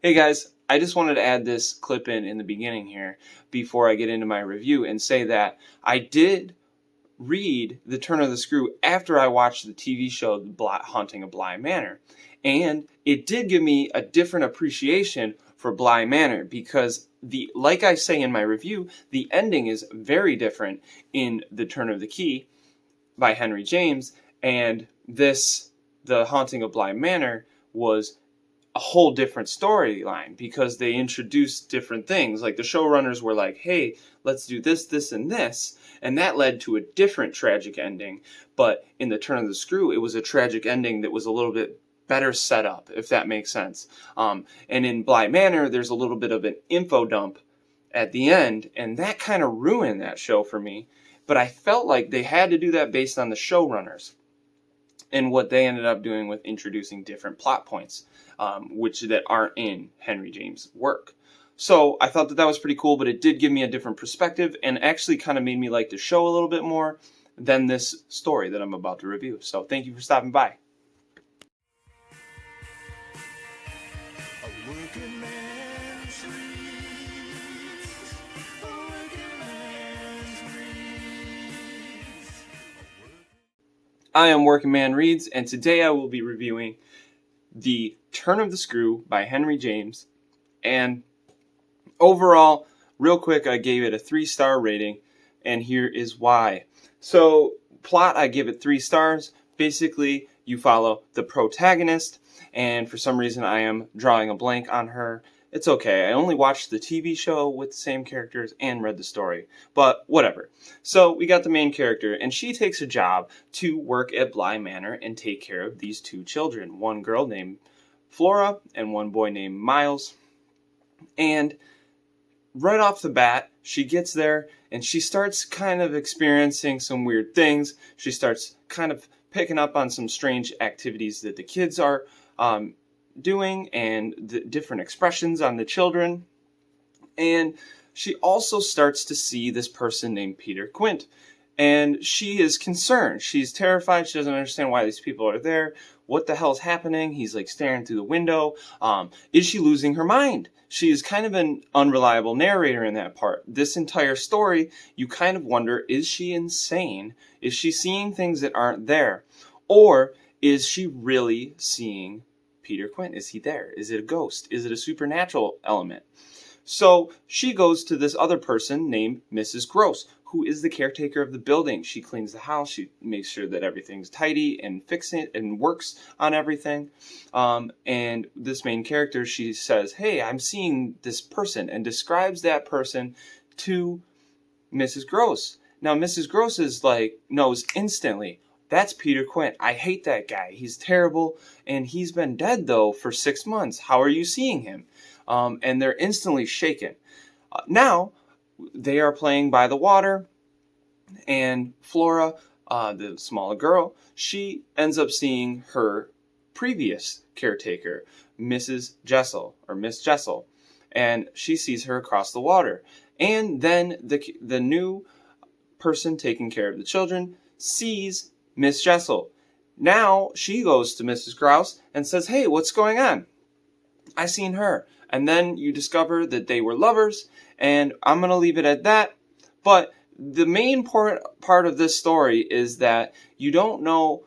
Hey guys, I just wanted to add this clip in the beginning here before I get into my review and say that I did read The Turn of the Screw after I watched the TV show Haunting of Bly Manor. And it did give me a different appreciation for Bly Manor because like I say in my review, the ending is very different in The Turn of the Key by Henry James, and The Haunting of Bly Manor was a whole different storyline because they introduced different things. Like the showrunners were like, hey, let's do this, this, and this. And that led to a different tragic ending. But in The Turn of the Screw, it was a tragic ending that was a little bit better set up, if that makes sense. And in Bly Manor, there's a little bit of an info dump at the end, and that kind of ruined that show for me. But I felt like they had to do that based on the showrunners and what they ended up doing with introducing different plot points, that aren't in Henry James' work. So I thought that was pretty cool, but it did give me a different perspective and actually kind of made me like the show a little bit more than this story that I'm about to review. So thank you for stopping by. I am Working Man Reads, and today I will be reviewing The Turn of the Screw by Henry James. And overall, real quick, I gave it a 3-star rating, and here is why. So, plot, I give it 3 stars. Basically, you follow the protagonist, and for some reason I am drawing a blank on her. It's okay. I only watched the TV show with the same characters and read the story. But whatever. So we got the main character, and she takes a job to work at Bly Manor and take care of these 2 children. One girl named Flora and one boy named Miles. And right off the bat, she gets there and she starts kind of experiencing some weird things. She starts kind of picking up on some strange activities that the kids are doing and the different expressions on the children. And she also starts to see this person named Peter Quint. And she is concerned. She's terrified. She doesn't understand why these people are there. What the hell's happening? He's like staring through the window. Is she losing her mind? She is kind of an unreliable narrator in that part. This entire story, you kind of wonder, is she insane? Is she seeing things that aren't there? Or is she really seeing Peter Quint? Is he there? Is it a ghost? Is it a supernatural element? So she goes to this other person named Mrs. Gross, who is the caretaker of the building. She cleans the house. She makes sure that everything's tidy and fixes it and works on everything. And this main character, she says, hey, I'm seeing this person, and describes that person to Mrs. Gross. Now, Mrs. Gross is like, knows instantly, that's Peter Quint. I hate that guy. He's terrible, and he's been dead, though, for 6 months. How are you seeing him? And they're instantly shaken. Now, they are playing by the water, and Flora, the smaller girl, she ends up seeing her previous caretaker, Mrs. Jessel, or Miss Jessel, and she sees her across the water. And then the new person taking care of the children sees Miss Jessel. Now she goes to Mrs. Grouse and says, hey, what's going on? I seen her. And then you discover that they were lovers, and I'm going to leave it at that. But the main part of this story is that you don't know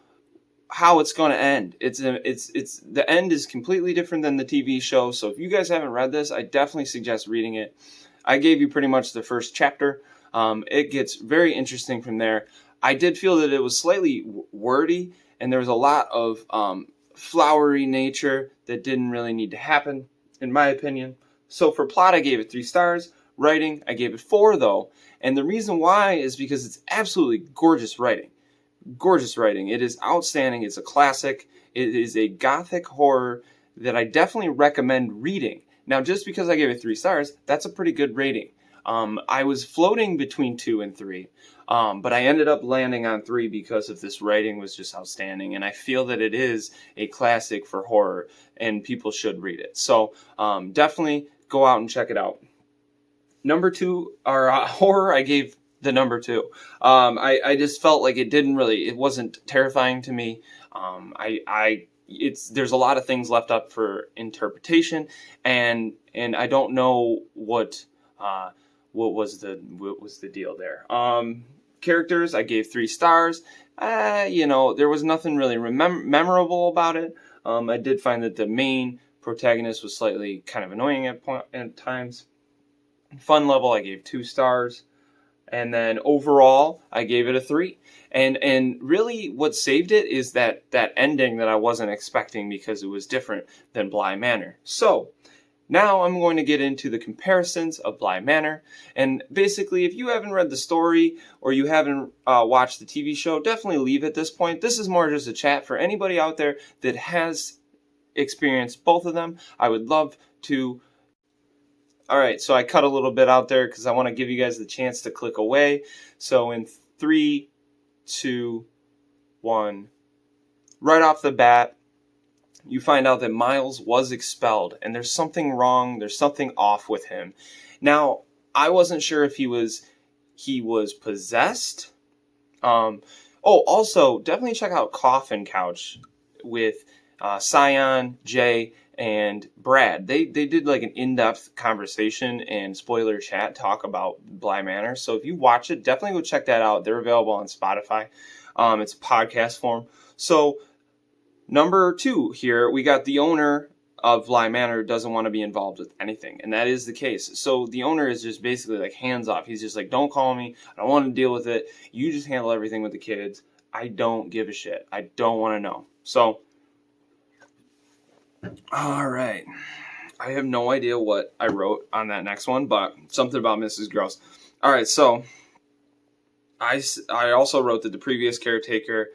how it's going to end. It's the end is completely different than the TV show. So if you guys haven't read this, I definitely suggest reading it. I gave you pretty much the first chapter. It gets very interesting from there. I did feel that it was slightly wordy, and there was a lot of flowery nature that didn't really need to happen, in my opinion. So for plot, I gave it 3 stars. Writing, I gave it 4, though. And the reason why is because it's absolutely gorgeous writing. Gorgeous writing. It is outstanding. It's a classic. It is a gothic horror that I definitely recommend reading. Now, just because I gave it 3 stars, that's a pretty good rating. I was floating between 2 and 3, but I ended up landing on 3 because of this writing was just outstanding, and I feel that it is a classic for horror, and people should read it. So definitely go out and check it out. Number 2, or horror, I gave the number 2. I just felt like it wasn't terrifying to me. I there's a lot of things left up for interpretation, and I don't know what was the deal there. Characters, I gave 3 stars. There was nothing really memorable about it. I did find that the main protagonist was slightly kind of annoying at times. Fun level, I gave 2 stars. And then overall, I gave it a 3. And really what saved it is that ending that I wasn't expecting, because it was different than Bly Manor. So now I'm going to get into the comparisons of Bly Manor. And basically, if you haven't read the story or you haven't watched the TV show, definitely leave at this point. This is more just a chat for anybody out there that has experienced both of them. I would love to. All right, so I cut a little bit out there because I want to give you guys the chance to click away. So in 3, 2, 1, right off the bat, you find out that Miles was expelled, and there's something wrong, there's something off with him. Now, I wasn't sure if he was possessed. Also, definitely check out Coffin Couch with Scion, Jay, and Brad. They did like an in-depth conversation and spoiler chat talk about Bly Manor. So if you watch it, definitely go check that out. They're available on Spotify. It's a podcast form. So number 2 here, we got the owner of Bly Manor doesn't want to be involved with anything, and that is the case. So the owner is just basically like hands off. He's just like, don't call me. I don't want to deal with it. You just handle everything with the kids. I don't give a shit. I don't want to know. So all right. I have no idea what I wrote on that next one, but something about Mrs. Gross. All right, so I also wrote that the previous caretaker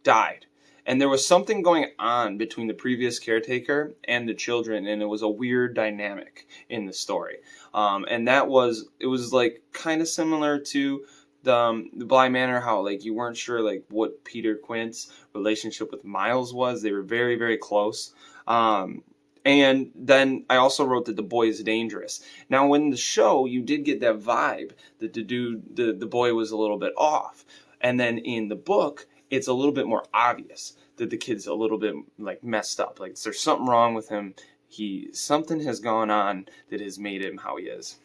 died. And there was something going on between the previous caretaker and the children, and it was a weird dynamic in the story. And it was like kind of similar to the Bly Manor, how like you weren't sure like what Peter Quint's relationship with Miles was. They were very, very close. And then I also wrote that the boy is dangerous. Now, in the show, you did get that vibe that the boy was a little bit off. And then in the book, it's a little bit more obvious that the kid's a little bit like messed up. Like there's something wrong with him. Something has gone on that has made him how he is.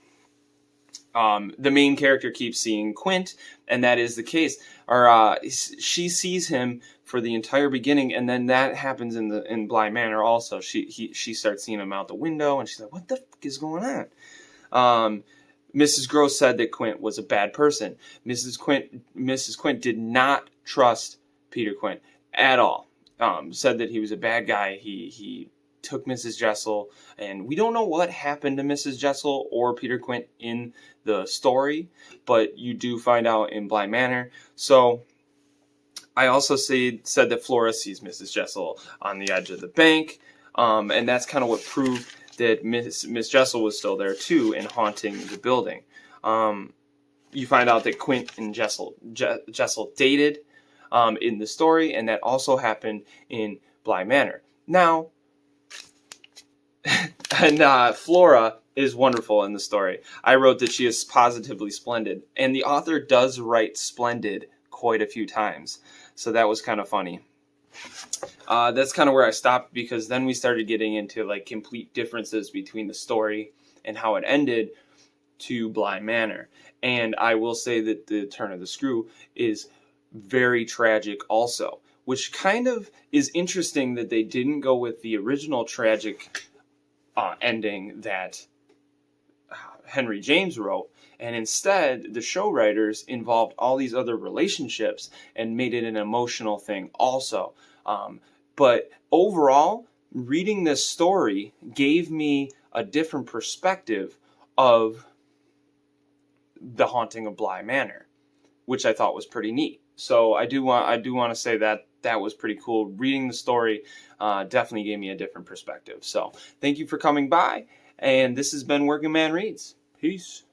The main character keeps seeing Quint, and that is the case. Or she sees him for the entire beginning, and then that happens in Bly Manor also. She starts seeing him out the window, and she's like, "What the fuck is going on?" Mrs. Gross said that Quint was a bad person. Mrs. Quint did not trust Peter Quint at all. Said that he was a bad guy. He took Mrs. Jessel, and we don't know what happened to Mrs. Jessel or Peter Quint in the story, but you do find out in Bly Manor. So I also said that Flora sees Mrs. Jessel on the edge of the bank, and that's kind of what proved that Miss Jessel was still there too and haunting the building. You find out that Quint and Jessel dated in the story, and that also happened in Bly Manor. Now, and Flora is wonderful in the story. I wrote that she is positively splendid, and the author does write splendid quite a few times, so that was kind of funny. That's kind of where I stopped, because then we started getting into like complete differences between the story and how it ended to Bly Manor. And I will say that the turn of the screw is very tragic also, which kind of is interesting that they didn't go with the original tragic ending that Henry James wrote, and instead the show writers involved all these other relationships and made it an emotional thing also. But overall, reading this story gave me a different perspective of the Haunting of Bly Manor, which I thought was pretty neat. So I do want to say that was pretty cool. Reading the story definitely gave me a different perspective. So thank you for coming by, and this has been Working Man Reads. Peace.